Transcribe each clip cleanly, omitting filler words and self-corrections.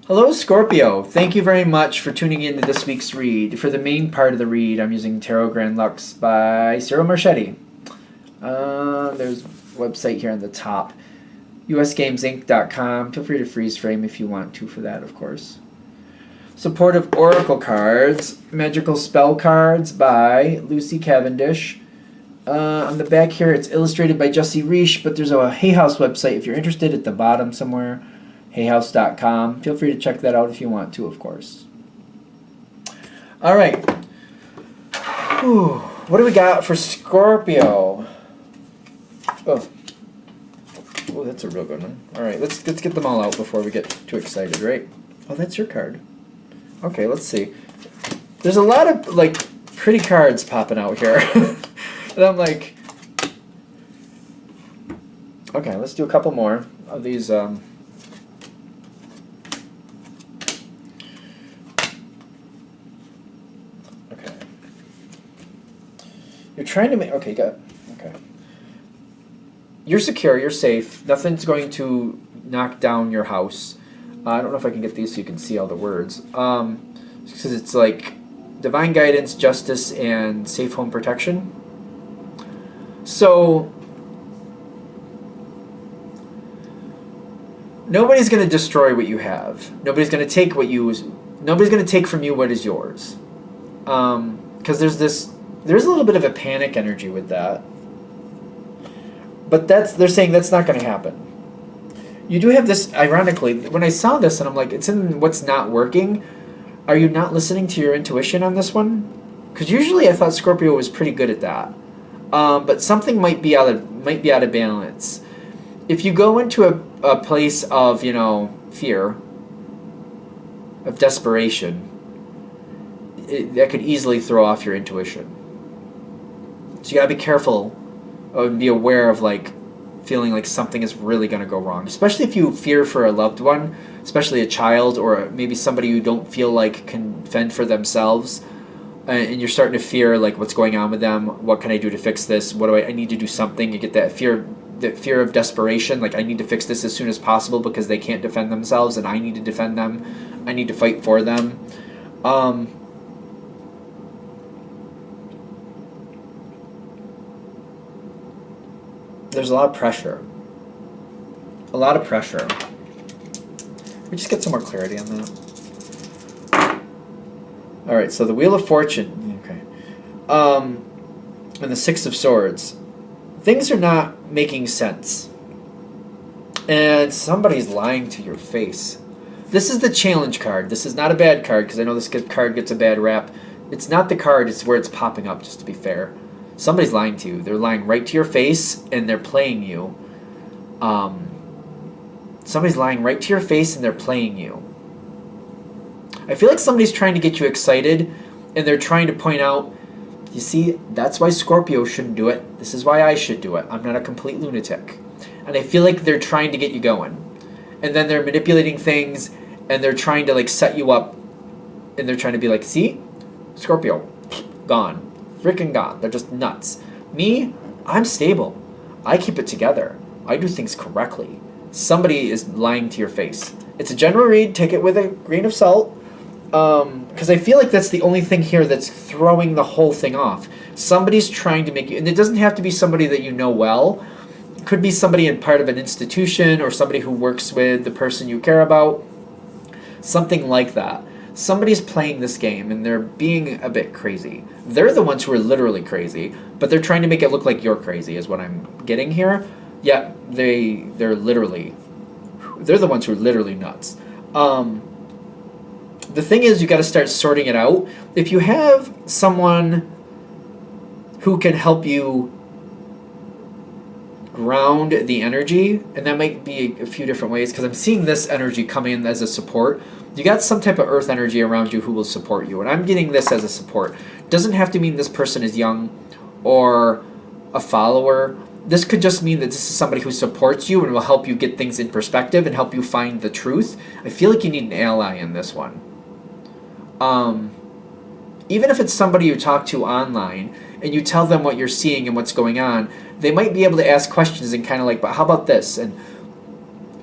Hello, Scorpio. Thank you very much for tuning in to this week's read. For the main part of the read, I'm using Tarot Grand Lux by Cyril Marchetti. There's a website here on the top, usgamesinc.com. Feel free to freeze frame if you want to for that, of course. Supportive Oracle cards, Magical Spell cards by Lucy Cavendish. On the back here, it's illustrated by Jesse Reish, but there's a Hay House website if you're interested at the bottom somewhere. hayhouse.com. Feel free to check that out if you want to, of course. All right. Whew. What do we got for Scorpio? Oh, that's a real good one. All right, let's get them all out before we get too excited, right? Oh, that's your card. Okay, let's see. There's a lot of pretty cards popping out here, and I'm like, okay, let's do a couple more of these. You're trying to make... Okay, got it. Okay. You're secure. You're safe. Nothing's going to knock down your house. I don't know if I can get these so you can see all the words. Because it's like divine guidance, justice, and safe home protection. So nobody's going to destroy what you have. Nobody's going to take what you... Nobody's going to take from you what is yours. Because there's a little bit of a panic energy with that. But they're saying that's not going to happen. You do have this, ironically, when I saw this and I'm like, it's in what's not working, are you not listening to your intuition on this one? Because usually I thought Scorpio was pretty good at that. But something might be out of balance. If you go into a place of, fear, of desperation, that could easily throw off your intuition. So you gotta be careful and be aware of feeling like something is really gonna go wrong. Especially if you fear for a loved one, especially a child or maybe somebody you don't feel like can fend for themselves, and you're starting to fear what's going on with them. What can I do to fix this? What do I need to do something? You get that fear of desperation. I need to fix this as soon as possible because they can't defend themselves, and I need to defend them. I need to fight for them. There's a lot of pressure. A lot of pressure. We just get some more clarity on that. All right, so the Wheel of Fortune. Okay. And the Six of Swords. Things are not making sense. And somebody's lying to your face. This is the challenge card. This is not a bad card because I know this card gets a bad rap. It's not the card, it's where it's popping up, just to be fair. Somebody's lying to you. They're lying right to your face, and they're playing you. Somebody's lying right to your face, and they're playing you. I feel like somebody's trying to get you excited, and they're trying to point out, you see, that's why Scorpio shouldn't do it. This is why I should do it. I'm not a complete lunatic. And I feel like they're trying to get you going. And then they're manipulating things, and they're trying to, set you up, and they're trying to be like, see? Scorpio, gone. Freaking gone. They're just nuts. Me, I'm stable. I keep it together. I do things correctly. Somebody is lying to your face. It's a general read. Take it with a grain of salt. Because I feel like that's the only thing here that's throwing the whole thing off. Somebody's trying to make you... And it doesn't have to be somebody that you know well. It could be somebody in part of an institution or somebody who works with the person you care about. Something like that. Somebody's playing this game and they're being a bit crazy. They're the ones who are literally crazy, but they're trying to make it look like you're crazy is what I'm getting here. Yeah, they're the ones who are literally nuts. The thing is, you got to start sorting it out. If you have someone who can help you ground the energy, and that might be a few different ways, because I'm seeing this energy come in as a support. You got some type of earth energy around you who will support you, and I'm getting this as a support. Doesn't have to mean this person is young or a follower. This could just mean that this is somebody who supports you and will help you get things in perspective and help you find the truth. I feel like you need an ally in this one. Even if it's somebody you talk to online and you tell them what you're seeing and what's going on, they might be able to ask questions and kind of like, but how about this? And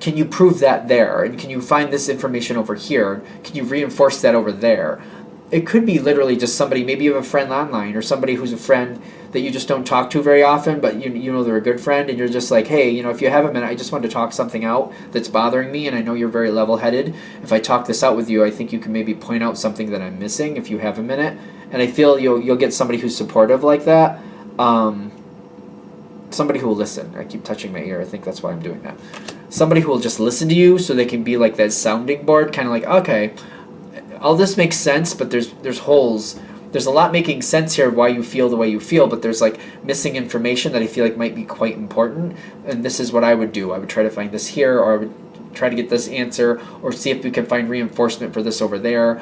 can you prove that there? And can you find this information over here? Can you reinforce that over there? It could be literally just somebody, maybe you have a friend online or somebody who's a friend that you just don't talk to very often, but you know they're a good friend, and you're just like, hey, if you have a minute, I just want to talk something out that's bothering me, and I know you're very level-headed. If I talk this out with you, I think you can maybe point out something that I'm missing if you have a minute. And I feel you'll get somebody who's supportive like that. Somebody who will listen. I keep touching my ear. I think that's why I'm doing that. Somebody who will just listen to you so they can be like that sounding board, kind of like, okay, all this makes sense, but there's holes. There's a lot making sense here of why you feel the way you feel, but there's like missing information that I feel like might be quite important, and this is what I would do. I would try to find this here, or I would try to get this answer, or see if we can find reinforcement for this over there.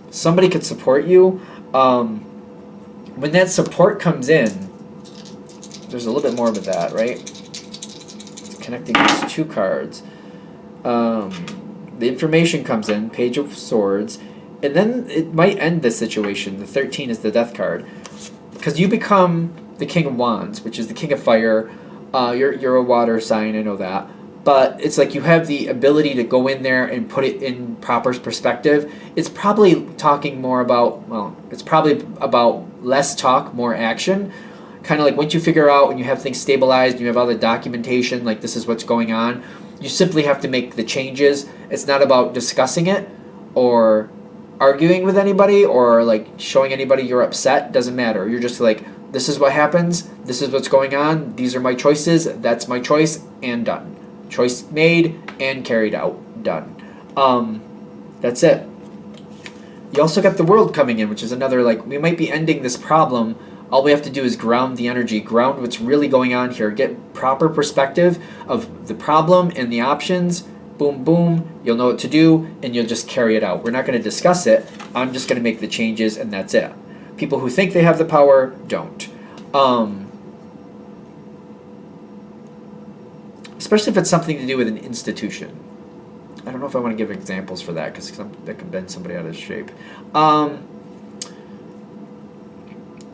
Somebody could support you. When that support comes in, there's a little bit more of that, right? Connecting these two cards. The information comes in, Page of Swords, and then it might end this situation. The 13 is the Death card. Because you become the King of Wands, which is the King of Fire. You're a water sign, I know that. But it's like you have the ability to go in there and put it in proper perspective. It's probably talking more about, it's probably about less talk, more action. Kind of like once you figure out and you have things stabilized, you have all the documentation, like this is what's going on, you simply have to make the changes. It's not about discussing it or arguing with anybody or like showing anybody you're upset. Doesn't matter. You're just like, this is what happens, this is what's going on, these are my choices, that's my choice, and done. Choice made and carried out. Done. That's it. You also got the World coming in, which is another, like, we might be ending this problem. All we have to do is ground the energy, ground what's really going on here, get proper perspective of the problem and the options. Boom, boom. You'll know what to do, and you'll just carry it out. We're not going to discuss it. I'm just going to make the changes, and that's it. People who think they have the power don't. Especially if it's something to do with an institution. I don't know if I want to give examples for that because that could bend somebody out of shape.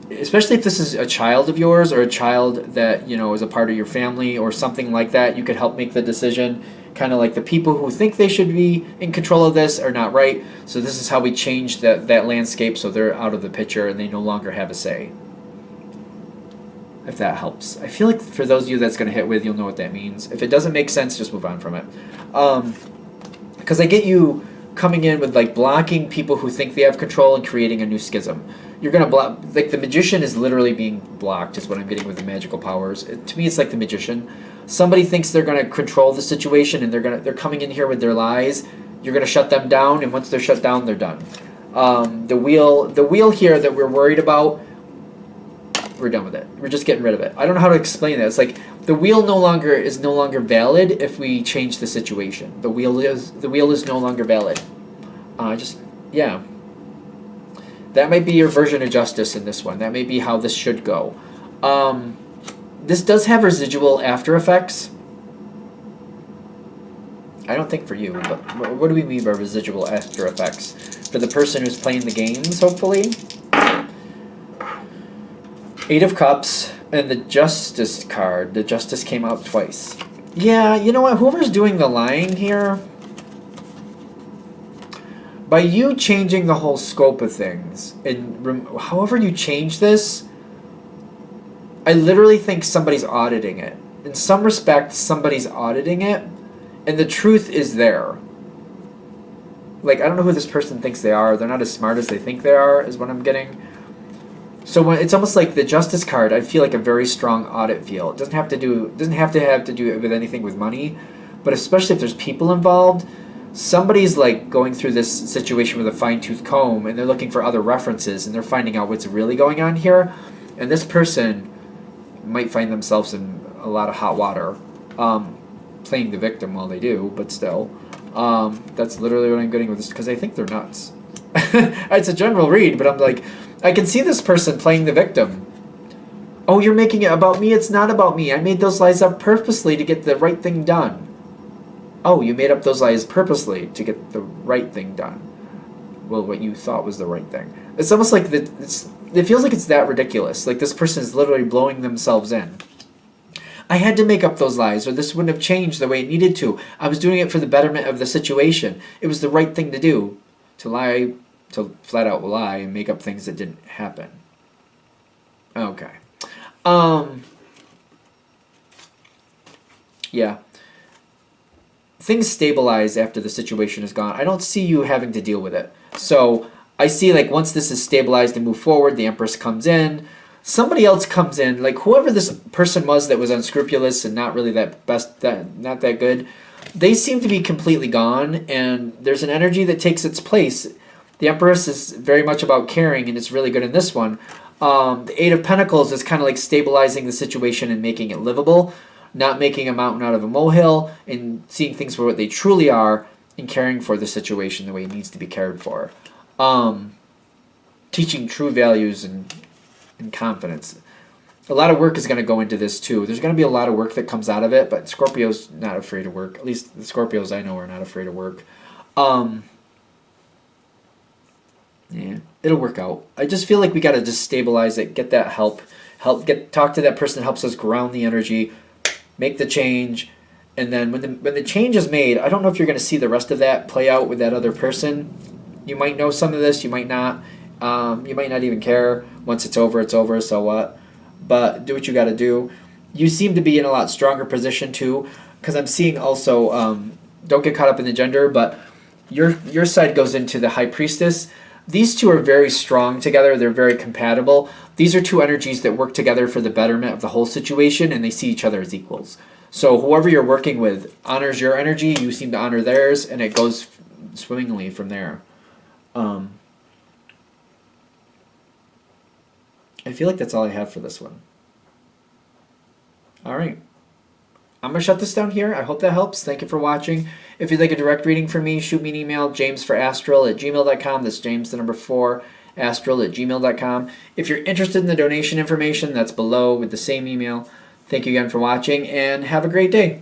Especially if this is a child of yours or a child that, is a part of your family or something like that, you could help make the decision. Kind of like the people who think they should be in control of this are not right. So this is how we change that landscape so they're out of the picture and they no longer have a say. If that helps. I feel like for those of you that's going to hit with, you'll know what that means. If it doesn't make sense, just move on from it. Because I get you coming in with like blocking people who think they have control and creating a new schism. You're going to block, like the magician is literally being blocked is what I'm getting with the magical powers. To me, it's like the magician. Somebody thinks they're going to control the situation and they're coming in here with their lies. You're going to shut them down, and once they're shut down, they're done. The wheel here that we're worried about, we're done with it. We're just getting rid of it. I don't know how to explain that. It's like the wheel is no longer valid if we change the situation. The wheel is no longer valid. Yeah. That might be your version of justice in this one. That may be how this should go. This does have residual after effects. I don't think for you, but what do we mean by residual after effects? For the person who's playing the games, hopefully. 8 of Cups and the Justice card. The Justice came out twice. Yeah, you know what? Whoever's doing the lying here, by you changing the whole scope of things, and however you change this, I literally think somebody's auditing it. In some respects, somebody's auditing it, and the truth is there. Like, I don't know who this person thinks they are. They're not as smart as they think they are, is what I'm getting. So when it's almost like the Justice card, I feel like a very strong audit feel. It doesn't have to do it with anything with money, but especially if there's people involved, somebody's like going through this situation with a fine-tooth comb, and they're looking for other references, and they're finding out what's really going on here, and this person might find themselves in a lot of hot water, playing the victim while they do, but still. That's literally what I'm getting with this, because I think they're nuts. It's a general read, but I'm like, I can see this person playing the victim. Oh, you're making it about me? It's not about me. I made those lies up purposely to get the right thing done. Oh, you made up those lies purposely to get the right thing done. Well, what you thought was the right thing. It's almost like it feels like it's that ridiculous. Like this person is literally blowing themselves in. I had to make up those lies, or this wouldn't have changed the way it needed to. I was doing it for the betterment of the situation. It was the right thing to do, to lie, to flat out lie and make up things that didn't happen. Okay. Yeah. Things stabilize after the situation is gone. I don't see you having to deal with it. So I see, like, once this is stabilized and move forward, the Empress comes in. Somebody else comes in, like whoever this person was that was unscrupulous and not really not that good. They seem to be completely gone, and there's an energy that takes its place. The Empress is very much about caring, and it's really good in this one. The Eight of Pentacles is kind of like stabilizing the situation and making it livable, not making a mountain out of a molehill, and seeing things for what they truly are, and caring for the situation the way it needs to be cared for. Teaching true values and confidence. A lot of work is going to go into this too. There's going to be a lot of work that comes out of it, but Scorpio's not afraid of work. At least the Scorpios I know are not afraid of work. Yeah, it'll work out. I just feel like we got to just stabilize it, get that help, talk to that person that helps us ground the energy, make the change, and then when the change is made, I don't know if you're going to see the rest of that play out with that other person. You might know some of this, you might not. You might not even care. Once it's over, so what? But do what you got to do. You seem to be in a lot stronger position too, because I'm seeing also, don't get caught up in the gender, but your side goes into the High Priestess. These two are very strong together. They're very compatible. These are two energies that work together for the betterment of the whole situation, and they see each other as equals. So whoever you're working with honors your energy, you seem to honor theirs, and it goes swimmingly from there. I feel like that's all I have for this one. All right. I'm going to shut this down here. I hope that helps. Thank you for watching. If you'd like a direct reading from me, shoot me an email, jamesforastral@gmail.com. That's James, the number 4, astral@gmail.com. If you're interested in the donation information, that's below with the same email. Thank you again for watching, and have a great day.